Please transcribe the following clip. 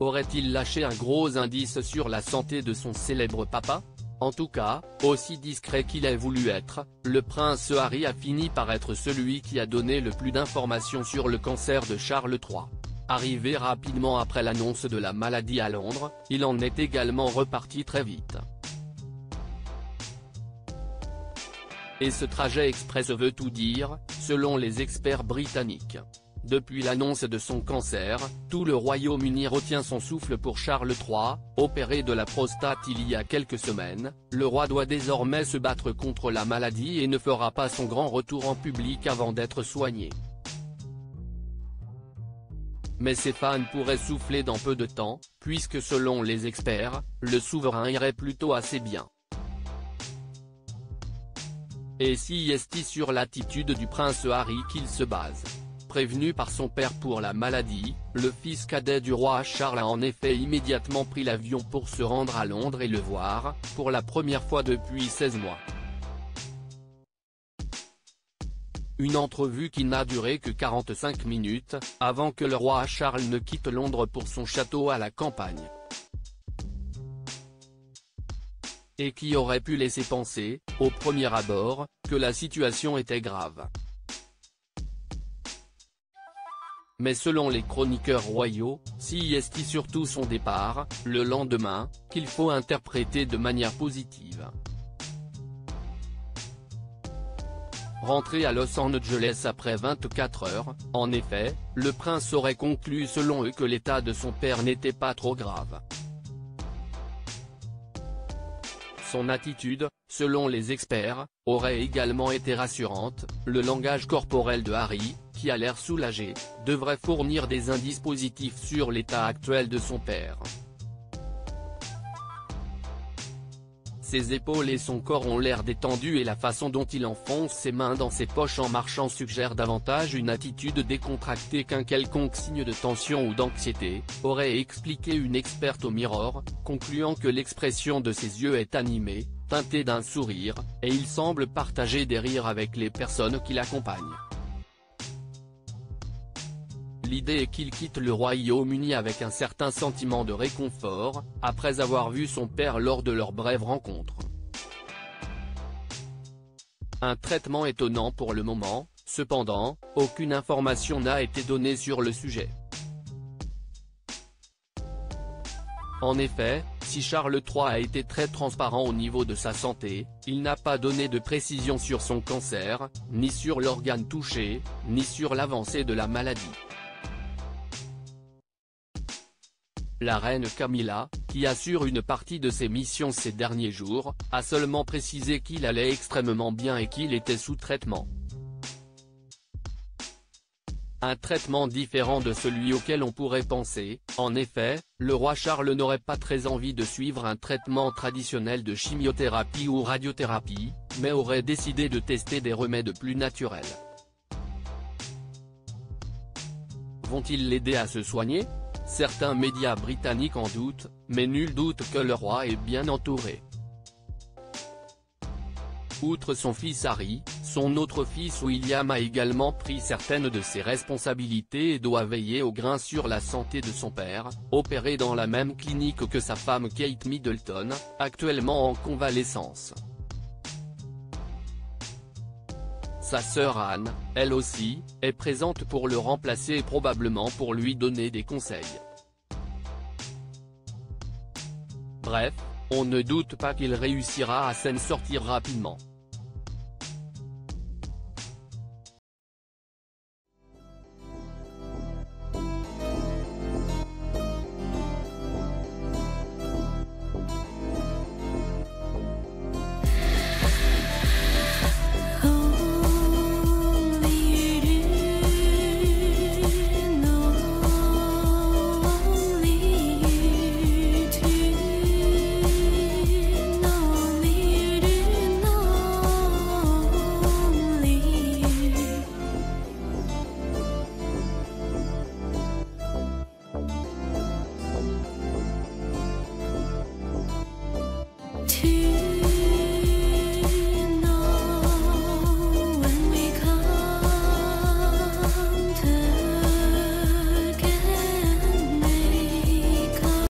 aurait-il lâché un gros indice sur la santé de son célèbre papa? En tout cas, aussi discret qu'il ait voulu être, le prince Harry a fini par être celui qui a donné le plus d'informations sur le cancer de Charles III. Arrivé rapidement après l'annonce de la maladie à Londres, il en est également reparti très vite. Et ce trajet express veut tout dire, selon les experts britanniques. Depuis l'annonce de son cancer, tout le Royaume-Uni retient son souffle pour Charles III, opéré de la prostate il y a quelques semaines. Le roi doit désormais se battre contre la maladie et ne fera pas son grand retour en public avant d'être soigné. Mais ses fans pourraient souffler dans peu de temps, puisque selon les experts, le souverain irait plutôt assez bien. Et si est-il sur l'attitude du prince Harry qu'il se base? Prévenu par son père pour la maladie, le fils cadet du roi Charles a en effet immédiatement pris l'avion pour se rendre à Londres et le voir, pour la première fois depuis 16 mois. Une entrevue qui n'a duré que 45 minutes, avant que le roi Charles ne quitte Londres pour son château à la campagne. Et qui aurait pu laisser penser, au premier abord, que la situation était grave. Mais selon les chroniqueurs royaux, si est surtout son départ, le lendemain, qu'il faut interpréter de manière positive. Rentré à Los Angeles après 24 heures, en effet, le prince aurait conclu selon eux que l'état de son père n'était pas trop grave. Son attitude, selon les experts, aurait également été rassurante. Le langage corporel de Harry, qui a l'air soulagé, devrait fournir des indices positifs sur l'état actuel de son père. Ses épaules et son corps ont l'air détendus et la façon dont il enfonce ses mains dans ses poches en marchant suggère davantage une attitude décontractée qu'un quelconque signe de tension ou d'anxiété, aurait expliqué une experte au Mirror, concluant que l'expression de ses yeux est animée, teintée d'un sourire, et il semble partager des rires avec les personnes qui l'accompagnent. L'idée est qu'il quitte le Royaume-Uni avec un certain sentiment de réconfort, après avoir vu son père lors de leur brève rencontre. Un traitement étonnant pour le moment, cependant, aucune information n'a été donnée sur le sujet. En effet, si Charles III a été très transparent au niveau de sa santé, il n'a pas donné de précision sur son cancer, ni sur l'organe touché, ni sur l'avancée de la maladie. La reine Camilla, qui assure une partie de ses missions ces derniers jours, a seulement précisé qu'il allait extrêmement bien et qu'il était sous traitement. Un traitement différent de celui auquel on pourrait penser. En effet, le roi Charles n'aurait pas très envie de suivre un traitement traditionnel de chimiothérapie ou radiothérapie, mais aurait décidé de tester des remèdes plus naturels. Vont-ils l'aider à se soigner? Certains médias britanniques en doutent, mais nul doute que le roi est bien entouré. Outre son fils Harry, son autre fils William a également pris certaines de ses responsabilités et doit veiller au grain sur la santé de son père, opéré dans la même clinique que sa femme Kate Middleton, actuellement en convalescence. Sa sœur Anne, elle aussi, est présente pour le remplacer et probablement pour lui donner des conseils. Bref, on ne doute pas qu'il réussira à s'en sortir rapidement.